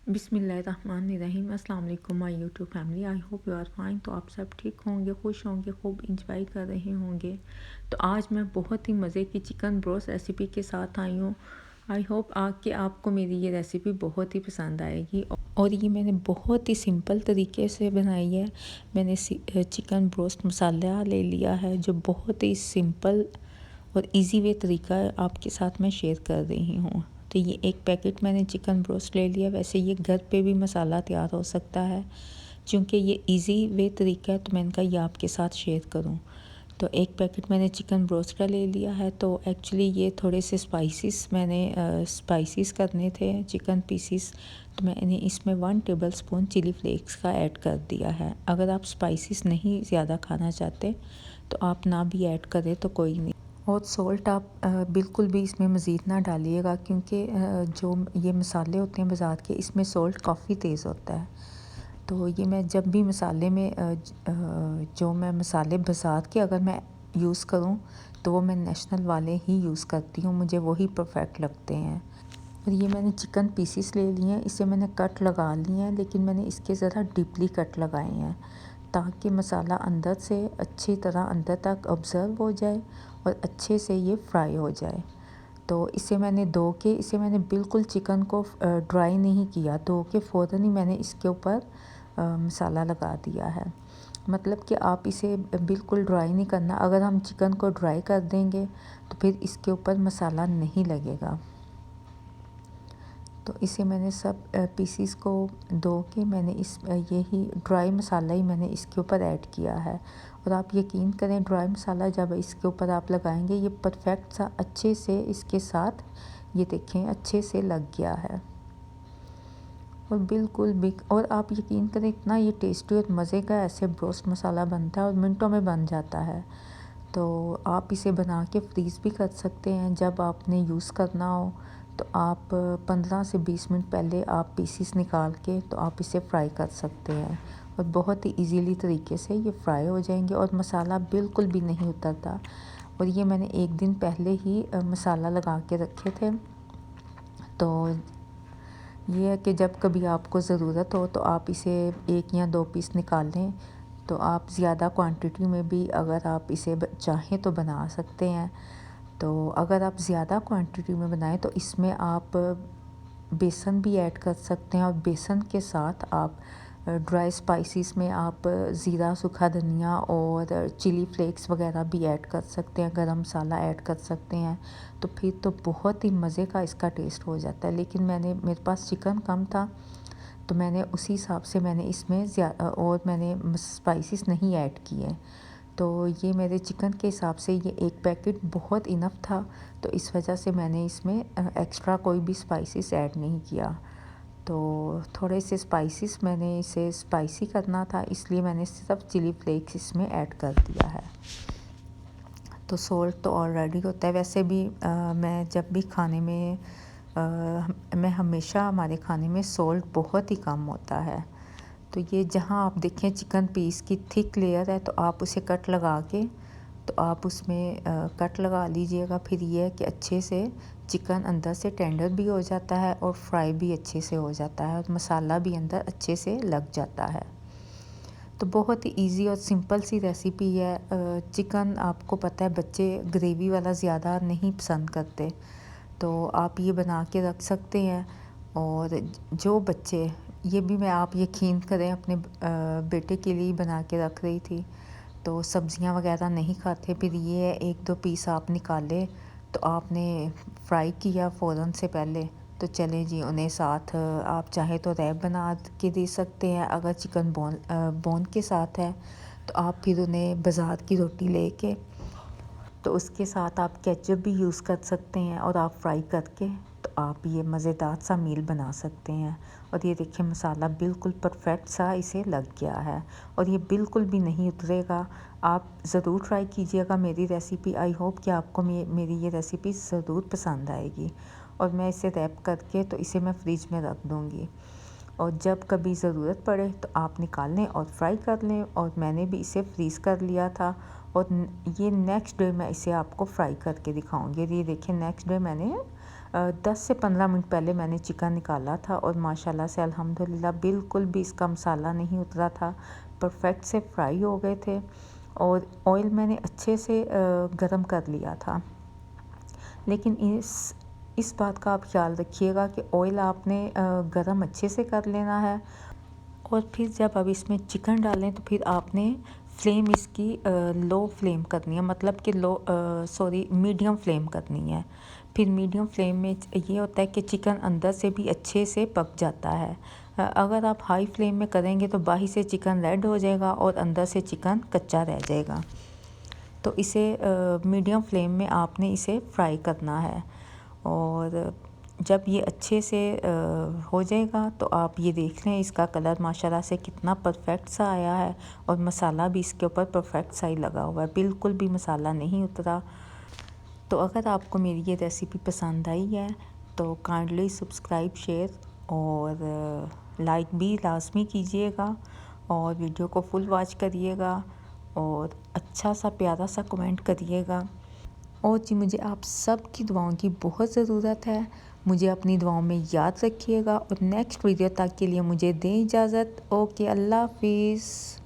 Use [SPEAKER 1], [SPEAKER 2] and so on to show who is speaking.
[SPEAKER 1] बिस्मिल्लाहिर्रहमानिर्रहीम। अस्सलाम वालेकुम my YouTube family. I hope you are fine. तो आप सब ठीक होंगे, खुश होंगे, खूब इंजॉय कर रहे होंगे। तो आज मैं बहुत ही मज़े की चिकन ब्रोस्ट रेसिपी के साथ आई हूँ। आई होप कि आपको मेरी ये रेसिपी बहुत ही पसंद आएगी। और ये मैंने बहुत ही सिंपल तरीके से बनाई है। मैंने चिकन ब्रोस्ट मसाला ले लिया है, जो बहुत ही सिंपल और इजी वे तरीका आपके साथ मैं शेयर कर रही हूँ। तो ये एक पैकेट मैंने चिकन ब्रोस्ट ले लिया। वैसे ये घर पे भी मसाला तैयार हो सकता है, क्योंकि ये इजी वे तरीका है तो मैंने कहा ये आपके साथ शेयर करूँ। तो एक पैकेट मैंने चिकन ब्रोस्ट का ले लिया है। तो एक्चुअली ये थोड़े से स्पाइसेस मैंने स्पाइसेस करने थे चिकन पीसीस, तो मैंने इसमें 1 टेबलस्पून चिली फ्लेक्स का ऐड कर दिया है। अगर आप स्पाइसेस नहीं ज़्यादा खाना चाहते तो आप ना भी ऐड करें तो कोई नहीं। और सॉल्ट आप बिल्कुल भी इसमें मज़ीद ना डालिएगा, क्योंकि जो ये मसाले होते हैं बाज़ार के, इसमें सॉल्ट काफ़ी तेज़ होता है। तो ये मैं जब भी मसाले में जो मैं मसाले बाज़ार के अगर मैं यूज़ करूँ तो वो मैं नेशनल वाले ही यूज़ करती हूँ, मुझे वही परफेक्ट लगते हैं। और ये मैंने चिकन पीसीस ले लिए हैं, इसे मैंने कट लगा लिए हैं, लेकिन मैंने इसके ज़रा डीपली कट लगाए हैं ताकि मसाला अंदर से अच्छी तरह अंदर तक ऑब्ज़र्व हो जाए और अच्छे से ये फ्राई हो जाए। तो इसे मैंने बिल्कुल चिकन को ड्राई नहीं किया, धो के फ़ौरन ही मैंने इसके ऊपर मसाला लगा दिया है। मतलब कि आप इसे बिल्कुल ड्राई नहीं करना। अगर हम चिकन को ड्राई कर देंगे तो फिर इसके ऊपर मसाला नहीं लगेगा। तो इसे मैंने सब पीसीस को धो के मैंने यही ड्राई मसाला ही मैंने इसके ऊपर ऐड किया है। और आप यकीन करें, ड्राई मसाला जब इसके ऊपर आप लगाएंगे ये परफेक्ट सा अच्छे से इसके साथ, ये देखें, अच्छे से लग गया है। और बिल्कुल भी, और आप यकीन करें इतना ये टेस्टी और मज़े का ऐसे ब्रोस्ट मसाला बनता है और मिनटों में बन जाता है। तो आप इसे बना के फ्रीज़ भी कर सकते हैं। जब आपने यूज़ करना हो तो आप 15 से 20 मिनट पहले आप पीसीस निकाल के तो आप इसे फ्राई कर सकते हैं और बहुत ही इजीली तरीके से ये फ्राई हो जाएंगे और मसाला बिल्कुल भी नहीं उतरता। और ये मैंने एक दिन पहले ही मसाला लगा के रखे थे। तो ये है कि जब कभी आपको ज़रूरत हो तो आप इसे 1 या 2 पीस निकाल लें। तो आप ज़्यादा क्वांटिटी में भी अगर आप इसे चाहें तो बना सकते हैं। तो अगर आप ज़्यादा क्वांटिटी में बनाएं तो इसमें आप बेसन भी ऐड कर सकते हैं और बेसन के साथ आप ड्राई स्पाइसेस में आप ज़ीरा, सूखा धनिया और चिली फ्लेक्स वगैरह भी ऐड कर सकते हैं, गरम मसाला ऐड कर सकते हैं। तो फिर तो बहुत ही मज़े का इसका टेस्ट हो जाता है। लेकिन मेरे पास चिकन कम था तो मैंने उसी हिसाब से मैंने इसमें और मैंने स्पाइसेस नहीं ऐड किए। तो ये मेरे चिकन के हिसाब से ये एक पैकेट बहुत इनफ था, तो इस वजह से मैंने इसमें एक्स्ट्रा कोई भी स्पाइसेस ऐड नहीं किया। तो थोड़े से स्पाइसेस मैंने इसे स्पाइसी करना था, इसलिए मैंने सिर्फ चिली फ्लेक्स इसमें ऐड कर दिया है। तो सॉल्ट तो ऑलरेडी होता है। वैसे भी मैं जब भी खाने में मैं हमेशा हमारे खाने में सॉल्ट बहुत ही कम होता है। तो ये जहाँ आप देखें चिकन पीस की थिक लेयर है तो आप उसे कट लगा के तो आप उसमें कट लगा लीजिएगा। फिर ये है कि अच्छे से चिकन अंदर से टेंडर भी हो जाता है और फ्राई भी अच्छे से हो जाता है और मसाला भी अंदर अच्छे से लग जाता है। तो बहुत ही इजी और सिंपल सी रेसिपी है। चिकन आपको पता है बच्चे ग्रेवी वाला ज़्यादा नहीं पसंद करते, तो आप ये बना के रख सकते हैं। और जो बच्चे, ये भी मैं, आप यकीन करें, अपने बेटे के लिए बना के रख रही थी। तो सब्जियां वगैरह नहीं खाते, फिर ये 1-2 पीस आप निकाले तो आपने फ्राई किया फ़ौरन से पहले, तो चलें जी, उन्हें साथ आप चाहे तो रैप बना के दे सकते हैं। अगर चिकन बोन के साथ है तो आप फिर उन्हें बाज़ार की रोटी लेके तो उसके साथ आप केचप भी यूज़ कर सकते हैं और आप फ्राई करके तो आप ये मज़ेदार सा मील बना सकते हैं। और ये देखिए मसाला बिल्कुल परफेक्ट सा इसे लग गया है और ये बिल्कुल भी नहीं उतरेगा। आप ज़रूर ट्राई कीजिएगा मेरी रेसिपी। आई होप कि आपको मेरी ये रेसिपी ज़रूर पसंद आएगी। और मैं इसे रैप करके तो इसे मैं फ्रिज में रख दूँगी और जब कभी ज़रूरत पड़े तो आप निकाल लें और फ्राई कर लें। और मैंने भी इसे फ्रीज़ कर लिया था और ये नेक्स्ट डे मैं इसे आपको फ्राई करके दिखाऊंगी। ये देखिए नेक्स्ट डे मैंने 10 से 15 मिनट पहले मैंने चिकन निकाला था और माशाल्लाह से अल्हम्दुलिल्लाह बिल्कुल भी इसका मसाला नहीं उतरा था, परफेक्ट से फ्राई हो गए थे। और ऑयल मैंने अच्छे से गरम कर लिया था। लेकिन इस बात का आप ख्याल रखिएगा कि ऑयल आपने गरम अच्छे से कर लेना है। और फिर जब अब इसमें चिकन डालें तो फिर आपने फ्लेम इसकी लो फ्लेम करनी है, मतलब कि मीडियम फ्लेम करनी है। फिर मीडियम फ्लेम में ये होता है कि चिकन अंदर से भी अच्छे से पक जाता है। अगर आप हाई फ्लेम में करेंगे तो बाहर से चिकन रेड हो जाएगा और अंदर से चिकन कच्चा रह जाएगा। तो इसे मीडियम फ्लेम में आपने इसे फ्राई करना है। और जब ये अच्छे से हो जाएगा तो आप ये देख लें इसका कलर माशाल्लाह से कितना परफेक्ट सा आया है और मसाला भी इसके ऊपर परफेक्ट सा ही लगा हुआ है, बिल्कुल भी मसाला नहीं उतरा। तो अगर आपको मेरी ये रेसिपी पसंद आई है तो काइंडली सब्सक्राइब, शेयर और लाइक भी लाजमी कीजिएगा और वीडियो को फुल वॉच करिएगा और अच्छा सा प्यारा सा कमेंट करिएगा। और जी मुझे आप सब की दुआओं की बहुत ज़रूरत है, मुझे अपनी दुआओं में याद रखिएगा और नेक्स्ट वीडियो तक के लिए मुझे दें इजाज़त। ओके, अल्लाह हाफिज़।